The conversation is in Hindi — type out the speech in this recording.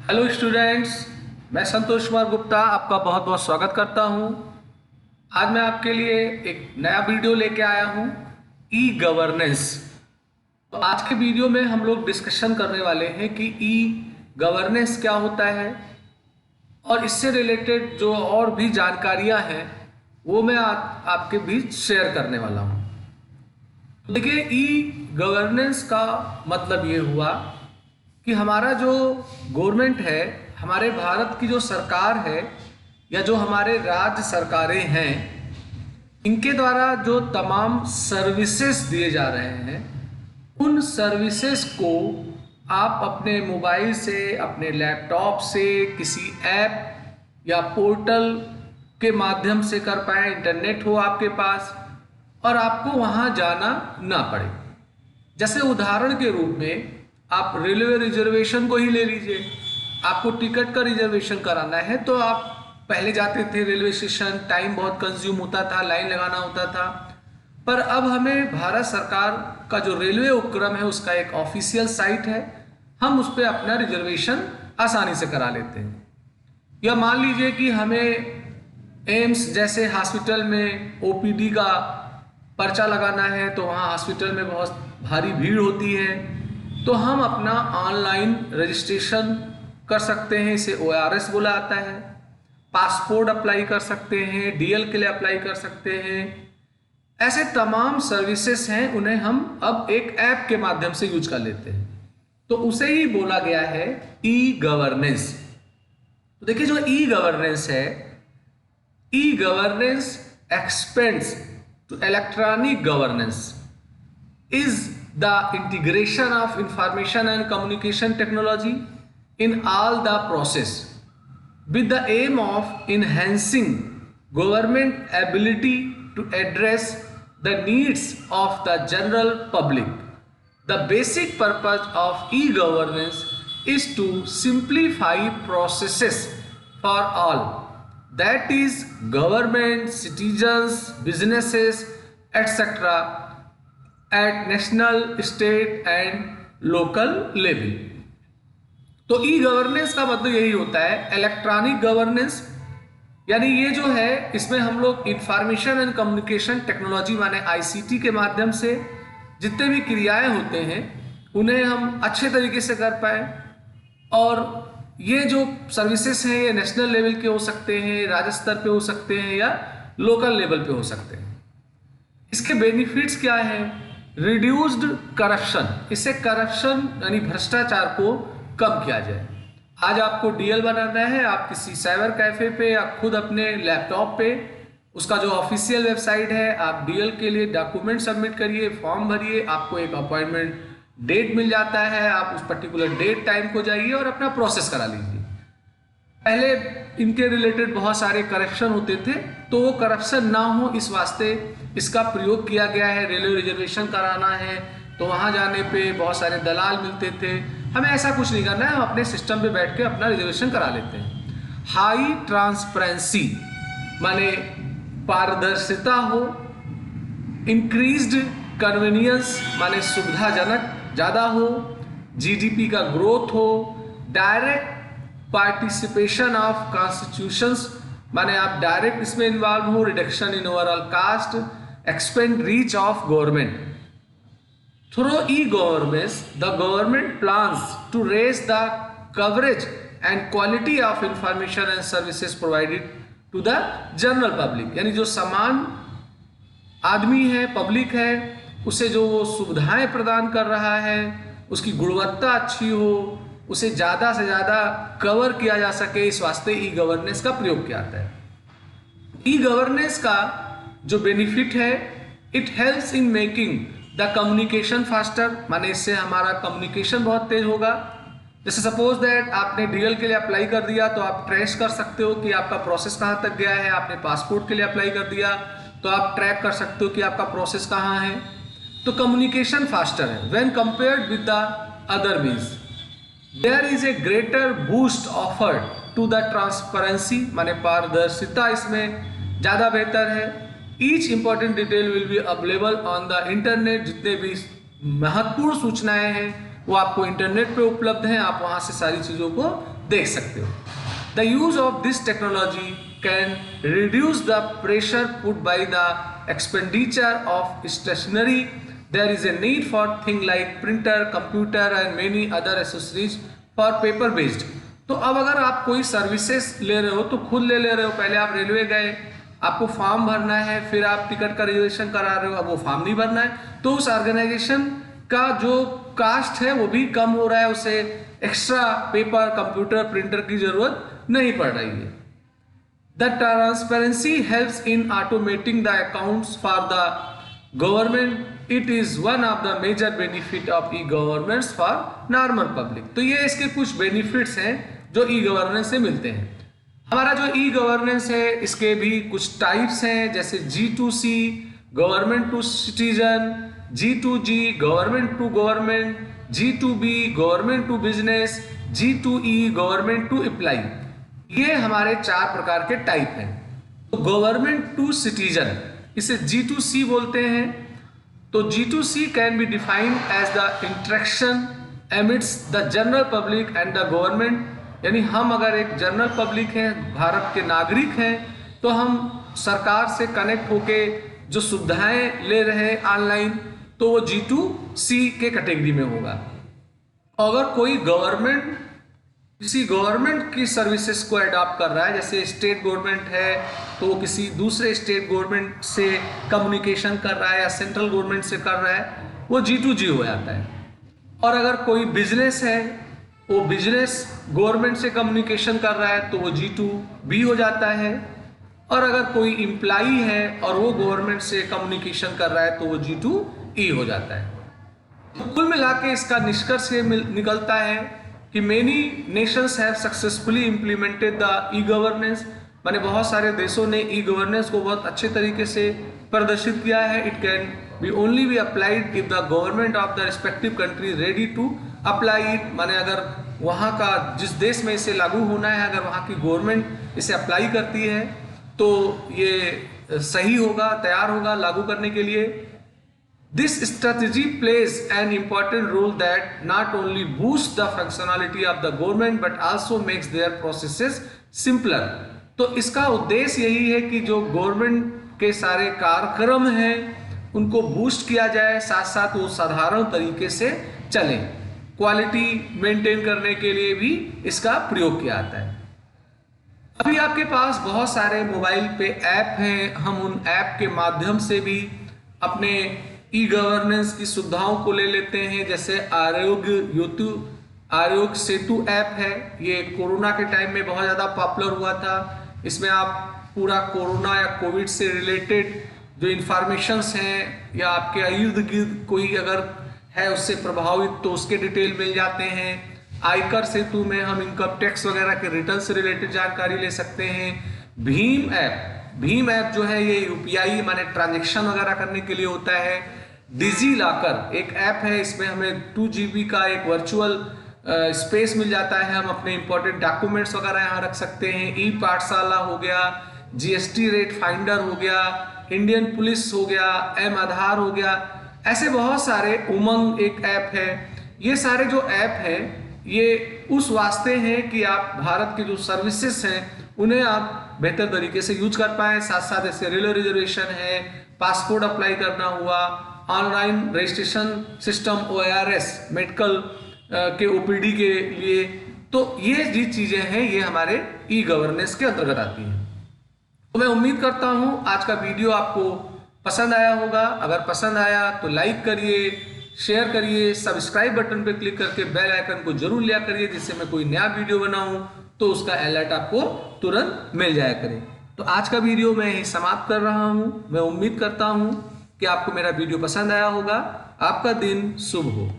हेलो स्टूडेंट्स, मैं संतोष कुमार गुप्ता आपका बहुत बहुत स्वागत करता हूं। आज मैं आपके लिए एक नया वीडियो लेके आया हूं, ई गवर्नेंस। तो आज के वीडियो में हम लोग डिस्कशन करने वाले हैं कि ई गवर्नेंस क्या होता है और इससे रिलेटेड जो और भी जानकारियां हैं वो मैं आपके बीच शेयर करने वाला हूं। तो देखिए, ई गवर्नेंस का मतलब ये हुआ कि हमारा जो गवर्नमेंट है, हमारे भारत की जो सरकार है या जो हमारे राज्य सरकारें हैं, इनके द्वारा जो तमाम सर्विसेज दिए जा रहे हैं, उन सर्विसेज को आप अपने मोबाइल से, अपने लैपटॉप से, किसी ऐप या पोर्टल के माध्यम से कर पाएँ, इंटरनेट हो आपके पास और आपको वहाँ जाना ना पड़े। जैसे उदाहरण के रूप में आप रेलवे रिजर्वेशन को ही ले लीजिए। आपको टिकट का रिजर्वेशन कराना है तो आप पहले जाते थे रेलवे स्टेशन, टाइम बहुत कंज्यूम होता था, लाइन लगाना होता था। पर अब हमें भारत सरकार का जो रेलवे उपक्रम है उसका एक ऑफिशियल साइट है, हम उस पर अपना रिजर्वेशन आसानी से करा लेते हैं। या मान लीजिए कि हमें एम्स जैसे हॉस्पिटल में ओपीडी का पर्चा लगाना है, तो वहाँ हॉस्पिटल में बहुत भारी भीड़ होती है, तो हम अपना ऑनलाइन रजिस्ट्रेशन कर सकते हैं। इसे ORS बोला जाता है। पासपोर्ट अप्लाई कर सकते हैं, DL के लिए अप्लाई कर सकते हैं। ऐसे तमाम सर्विसेज हैं, उन्हें हम अब एक ऐप के माध्यम से यूज कर लेते हैं। तो उसे ही बोला गया है ई गवर्नेंस। तो देखिए, जो ई गवर्नेंस है, E governance expands to electronic governance is the integration of information and communication technology in all the process with the aim of enhancing government ability to address the needs of the general public. The basic purpose of e-governance is to simplify processes for all, that is government, citizens, businesses, etc. At national, state and local level. तो ई गवर्नेंस का मतलब यही होता है इलेक्ट्रॉनिक गवर्नेंस, यानी ये जो है इसमें हम लोग इंफॉर्मेशन एंड कम्युनिकेशन टेक्नोलॉजी माने ICT के माध्यम से जितने भी क्रियाएं होते हैं उन्हें हम अच्छे तरीके से कर पाए। और ये जो सर्विसेज हैं ये नेशनल लेवल के हो सकते हैं, राज्य स्तर पे हो सकते हैं या लोकल लेवल पे हो सकते हैं। इसके बेनिफिट्स क्या हैं? रिड्यूस्ड करप्शन, इससे करप्शन यानी भ्रष्टाचार को कम किया जाए। आज आपको DL बनाना है, आप किसी साइबर कैफे पे या खुद अपने लैपटॉप पे उसका जो ऑफिशियल वेबसाइट है, आप DL के लिए डॉक्यूमेंट सबमिट करिए, फॉर्म भरिए, आपको एक अपॉइंटमेंट डेट मिल जाता है, आप उस पर्टिकुलर डेट टाइम को जाइए और अपना प्रोसेस करा लीजिए। पहले इनके रिलेटेड बहुत सारे करप्शन होते थे, तो वो करप्शन ना हो इस वास्ते इसका प्रयोग किया गया है। रेलवे रिजर्वेशन कराना है तो वहाँ जाने पे बहुत सारे दलाल मिलते थे, हमें ऐसा कुछ नहीं करना है, हम अपने सिस्टम पे बैठ के अपना रिजर्वेशन करा लेते हैं। हाई ट्रांसपेरेंसी माने पारदर्शिता हो, इंक्रीज्ड कन्वीनियंस माने सुविधाजनक ज़्यादा हो, GDP का ग्रोथ हो, डायरेक्ट पार्टिसिपेशन ऑफ कॉन्स्टिट्यूशंस माने आप डायरेक्ट इसमें इन्वॉल्व हो, reduction in overall cost, expand reach of government. Through E governance the government plans to raise the coverage and quality of information and services provided to the general public, यानी जो समान आदमी है, पब्लिक है, उसे जो वो सुविधाएं प्रदान कर रहा है उसकी गुणवत्ता अच्छी हो, उसे ज़्यादा से ज़्यादा कवर किया जा सके, इस वास्ते ई गवर्नेंस का प्रयोग किया जाता है। ई गवर्नेंस का जो बेनिफिट है, it helps in making the communication faster, माने इससे हमारा कम्युनिकेशन बहुत तेज होगा। जैसे सपोज दैट आपने DL के लिए अप्लाई कर दिया तो आप ट्रेस कर सकते हो कि आपका प्रोसेस कहाँ तक गया है। आपने पासपोर्ट के लिए अप्लाई कर दिया तो आप ट्रैक कर सकते हो कि आपका प्रोसेस कहाँ है। तो कम्युनिकेशन फास्टर है when compared with the other means. There is a greater boost offered to the transparency, माने पारदर्शिता इसमें ज़्यादा बेहतर है। Each important detail will be available on the internet, जितने भी महत्वपूर्ण सूचनाएं हैं वो आपको इंटरनेट पे उपलब्ध हैं, आप वहाँ से सारी चीज़ों को देख सकते हो। The use of this technology can reduce the pressure put by the expenditure of stationery. There is a need for thing like printer, computer and many other accessories for paper based. तो अब अगर आप कोई सर्विसेज ले रहे हो तो खुद ले रहे हो, पहले आप रेलवे गए, आपको फॉर्म भरना है, फिर आप टिकट का रिजर्वेशन करा रहे हो, अब वो फॉर्म नहीं भरना है, तो उस ऑर्गेनाइजेशन का जो कास्ट है वो भी कम हो रहा है, उसे एक्स्ट्रा पेपर, कंप्यूटर, प्रिंटर की जरूरत नहीं पड़ रही है। The transparency helps in automating the accounts for the government. It is one of the major benefit of E governance for normal public. तो ये इसके कुछ बेनिफिट्स हैं जो ई गवर्नेंस से मिलते हैं। हमारा जो ई गवर्नेंस है इसके भी कुछ टाइप्स हैं, जैसे G2C government to citizen, G2G government to government, G2B government to business, G2E government to employ. ये हमारे 4 प्रकार के टाइप हैं। तो गवर्नमेंट टू सिटीजन इसे G2C बोलते हैं। तो G2C can be defined as the interaction amidst the general public and the government. यानी हम अगर एक जनरल पब्लिक हैं, भारत के नागरिक हैं, तो हम सरकार से कनेक्ट होके जो सुविधाएं ले रहे हैं ऑनलाइन, तो वो G2C के कैटेगरी में होगा। अगर कोई गवर्नमेंट किसी गवर्नमेंट की सर्विसेज को अडॉप्ट कर रहा है, जैसे स्टेट गवर्नमेंट है तो वो किसी दूसरे स्टेट गवर्नमेंट से कम्युनिकेशन कर रहा है या सेंट्रल गवर्नमेंट से कर रहा है, वो G2G हो जाता है। और अगर कोई बिजनेस है, वो बिजनेस गवर्नमेंट से कम्युनिकेशन कर रहा है, तो वो G2B हो जाता है। और अगर कोई एम्प्लॉई है और वो गवर्नमेंट से कम्युनिकेशन कर रहा है, तो वो G2E हो जाता है। तो कुल मिला के इसका निष्कर्ष ये निकलता है कि many Nations have successfully implemented the e governance. माने बहुत सारे देशों ने ई गवर्नेंस को बहुत अच्छे तरीके से प्रदर्शित किया है। It can be only be applied if the government of the respective country ready to apply it. माने अगर वहाँ का जिस देश में इसे लागू होना है, अगर वहाँ की गवर्नमेंट इसे अप्लाई करती है तो ये सही होगा, तैयार होगा लागू करने के लिए। This strategy plays an important role that not only boosts the functionality of the government but also makes their processes simpler। तो इसका उद्देश्य यही है कि जो गवर्नमेंट के सारे कार्यक्रम हैं उनको बूस्ट किया जाए, साथ साथ वो साधारण तरीके से चलें। क्वालिटी मेंटेन करने के लिए भी इसका प्रयोग किया जाता है। अभी आपके पास बहुत सारे मोबाइल पे ऐप हैं, हम उन ऐप के माध्यम से भी अपने ई गवर्नेंस की सुविधाओं को ले लेते हैं। जैसे आरोग्य सेतु ऐप है, ये कोरोना के टाइम में बहुत ज़्यादा पॉपुलर हुआ था। इसमें आप पूरा कोरोना या कोविड से रिलेटेड जो इन्फॉर्मेशंस हैं या आपके इर्द गिर्द कोई अगर है उससे प्रभावित तो उसके डिटेल मिल जाते हैं। आयकर सेतु में हम इनकम टैक्स वगैरह के रिटर्न से रिलेटेड जानकारी ले सकते हैं। भीम ऐप जो है ये UPI माने ट्रांजेक्शन वगैरह करने के लिए होता है। डिजी लॉकर एक ऐप है, इसमें हमें 2 GB का एक वर्चुअल स्पेस मिल जाता है, हम अपने इंपॉर्टेंट डॉक्यूमेंट्स वगैरह यहाँ रख सकते हैं। ई पाठशाला हो गया, GST रेट फाइंडर हो गया, इंडियन पुलिस हो गया, आधार हो गया, ऐसे बहुत सारे। उमंग एक ऐप है। ये सारे जो ऐप हैं ये उस वास्ते हैं कि आप भारत की जो सर्विसेज हैं उन्हें आप बेहतर तरीके से यूज कर पाएँ। साथ साथ ऐसे रेलवे रिजर्वेशन है, पासपोर्ट अप्लाई करना हुआ, online registration system ORS medical के OPD के लिए, तो ये जी चीजें हैं ये हमारे ई गवर्नेंस के अंतर्गत आती हैं। तो मैं उम्मीद करता हूं आज का वीडियो आपको पसंद आया होगा। अगर पसंद आया तो लाइक करिए, शेयर करिए, सब्सक्राइब बटन पर क्लिक करके बेल आइकन को जरूर लिया करिए, जिससे मैं कोई नया वीडियो बनाऊं तो उसका अलर्ट आपको तुरंत मिल जाया करे। तो आज का वीडियो मैं यही समाप्त कर रहा हूं। मैं उम्मीद करता हूं कि आपको मेरा वीडियो पसंद आया होगा। आपका दिन शुभ हो।